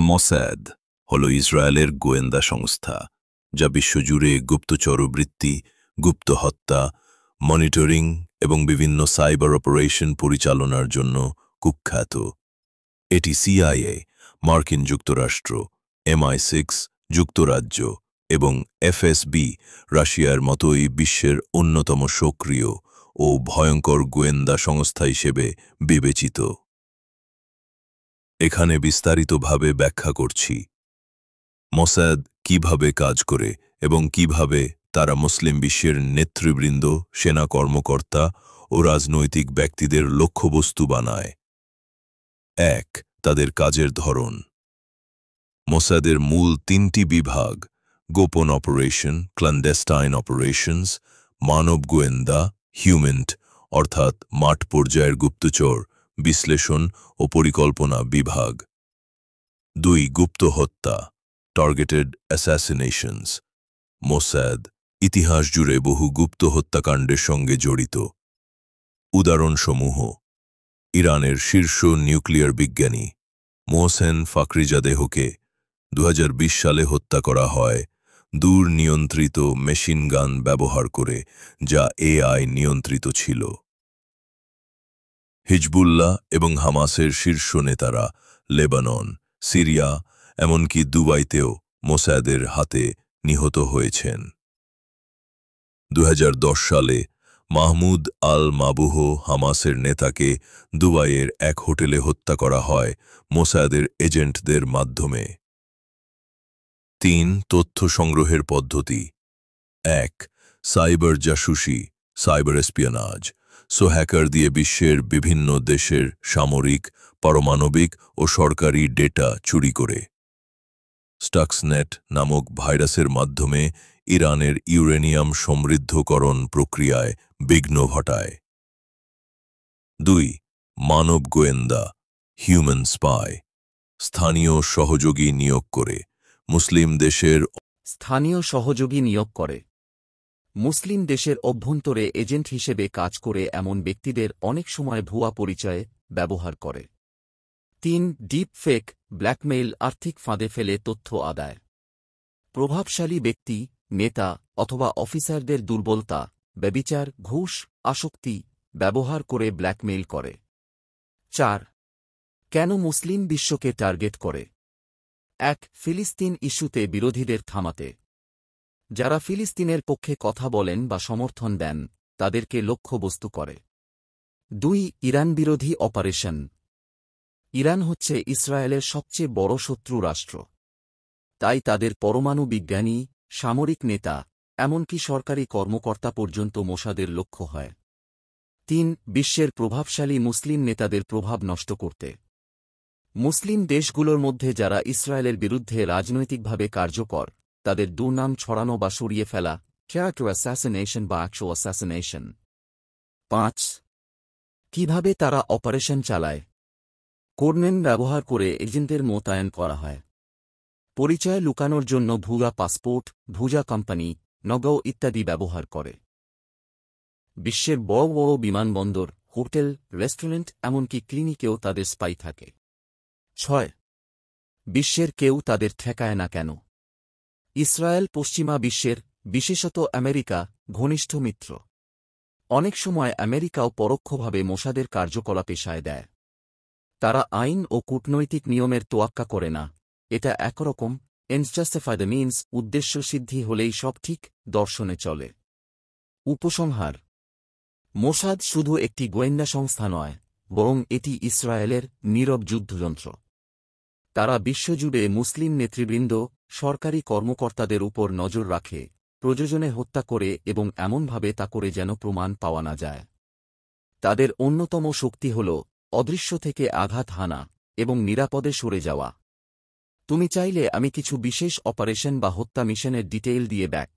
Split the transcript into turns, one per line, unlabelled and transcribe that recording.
মসাদ হল ইসরায়েলের গোয়েন্দা সংস্থা, যা বিশ্বজুড়ে গুপ্তচরবৃত্তি, গুপ্ত হত্যা, মনিটরিং এবং বিভিন্ন সাইবার অপারেশন পরিচালনার জন্য কুখ্যাত। এটি সিআইএ, মার্কিন যুক্তরাষ্ট্র, MI6 যুক্তরাজ্য এবং FSB রাশিয়ার মতোই বিশ্বের অন্যতম সক্রিয় ও ভয়ঙ্কর গোয়েন্দা সংস্থা হিসেবে বিবেচিত। এখানে বিস্তারিতভাবে ব্যাখ্যা করছি মোসাদ কিভাবে কাজ করে এবং কিভাবে তারা মুসলিম বিশ্বের নেতৃবৃন্দ, সেনা কর্মকর্তা ও রাজনৈতিক ব্যক্তিদের লক্ষ্যবস্তু বানায়। ১. তাদের কাজের ধরন। মোসাদের মূল ৩টি বিভাগ: গোপন অপারেশন, ক্ল্যান্ডেস্টাইন অপারেশনস; মানব গোয়েন্দা, হিউম্যান্ট অর্থাৎ মাঠ পর্যায়ের গুপ্তচর, বিশ্লেষণ ও পরিকল্পনা বিভাগ। ২. গুপ্ত হত্যা, টার্গেটেড অ্যাসাসিনেশনস। মোসাদ ইতিহাস জুড়ে বহু গুপ্ত হত্যাকাণ্ডের সঙ্গে জড়িত। উদাহরণসমূহ: ইরানের শীর্ষ নিউক্লিয়ার বিজ্ঞানী মোহসেন ফাখরিজাদেহকে ২০২০ সালে হত্যা করা হয় দূর নিয়ন্ত্রিত মেশিন গান ব্যবহার করে, যা AI নিয়ন্ত্রিত ছিল। হিজবুল্লাহ এবং হামাসের শীর্ষ নেতারা লেবানন, সিরিয়া, এমনকি দুবাইতেও মোসাদের হাতে নিহত হয়েছেন। ২০১০ সালে মাহমুদ আল-মাবুহ হামাসের নেতাকে দুবাইয়ের এক হোটেলে হত্যা করা হয় মোসাদের এজেন্টদের মাধ্যমে। ৩. তথ্য সংগ্রহের পদ্ধতি। ১. সাইবার জাসুসি, সাইবার এসপিওনাজ। হ্যাকার দিয়ে বিশ্বের বিভিন্ন দেশের সামরিক, পারমাণবিক ও সরকারি ডেটা চুরি করে। স্টাক্সনেট নামক ভাইরাসের মাধ্যমে ইরানের ইউরেনিয়াম সমৃদ্ধকরণ প্রক্রিয়ায় বিঘ্ন ঘটায়। ২. মানব গোয়েন্দা, হিউম্যান স্পাই। স্থানীয় সহযোগী নিয়োগ করে মুসলিম দেশের
মুসলিম দেশের অভ্যন্তরে এজেন্ট হিসেবে কাজ করে এমন ব্যক্তিদের অনেক সময় ভুয়া পরিচয়ে ব্যবহার করে। ৩. ডিপ ফেক, ব্ল্যাকমেইল, আর্থিক ফাঁদে ফেলে তথ্য আদায়। প্রভাবশালী ব্যক্তি, নেতা অথবা অফিসারদের দুর্বলতা, ব্যভিচার, ঘুষ, আসক্তি ব্যবহার করে ব্ল্যাকমেইল করে। ৪. কেন মুসলিম বিশ্বকে টার্গেট করে? ১. ফিলিস্তিন ইস্যুতে বিরোধীদের থামাতে। যারা ফিলিস্তিনের পক্ষে কথা বলেন বা সমর্থন দেন, তাদেরকে লক্ষ্যবস্তু করে। ২. ইরান বিরোধী অপারেশন। ইরান হচ্ছে ইসরায়েলের সবচেয়ে বড় শত্রু রাষ্ট্র। তাই তাদের পরমাণু বিজ্ঞানী, সামরিক নেতা, এমনকি সরকারি কর্মকর্তা পর্যন্ত মোসাদের লক্ষ্য হয়। ৩. বিশ্বের প্রভাবশালী মুসলিম নেতাদের প্রভাব নষ্ট করতে। মুসলিম দেশগুলোর মধ্যে যারা ইসরায়েলের বিরুদ্ধে রাজনৈতিকভাবে কার্যকর, তাদের দুর্নাম ছড়ানো বা সরিয়ে ফেলা, ক্যারেক্টার অ্যাসাসিনেশন বা অ্যাকচুয়াল অ্যাসাসিনেশন। ৫. কিভাবে তারা অপারেশন চালায়? কোডনেম ব্যবহার করে এজেন্টদের মোতায়েন করা হয়। পরিচয় লুকানোর জন্য ভুয়া পাসপোর্ট, ভুয়া কোম্পানি, নগদ ইত্যাদি ব্যবহার করে। বিশ্বের বড় বড় বিমানবন্দর, হোটেল, রেস্টুরেন্ট, এমনকি ক্লিনিকেও তাদের স্পাই থাকে। ৬. বিশ্বের কেউ তাদের ঠেকায় না কেন? ইসরায়েল পশ্চিমা বিশ্বের, বিশেষত আমেরিকা, ঘনিষ্ঠ মিত্র। অনেক সময় আমেরিকাও পরোক্ষভাবে মোসাদের কার্যকলাপে সায় দেয়। তারা আইন ও কূটনৈতিক নিয়মের তোয়াক্কা করে না। এটা একরকম এন্ডস জাস্টিফাই দ্য মিনস, উদ্দেশ্য সিদ্ধি হলেই সব ঠিক দর্শনে চলে। উপসংহার: মোসাদ শুধু একটি গোয়েন্দা সংস্থা নয়, বরং এটি ইসরায়েলের নীরব যুদ্ধযন্ত্র। তারা বিশ্বজুড়ে মুসলিম নেতৃবৃন্দ, সরকারি কর্মকর্তাদের উপর নজর রাখে, প্রয়োজনে হত্যা করে এবং এমনভাবে তা করে যেন প্রমাণ পাওয়া না যায়। তাদের অন্যতম শক্তি হল অদৃশ্য থেকে আঘাত হানা এবং নিরাপদে সরে যাওয়া। তুমি চাইলে আমি কিছু বিশেষ অপারেশন বা হত্যা মিশনের ডিটেইল দিয়ে ব্যাক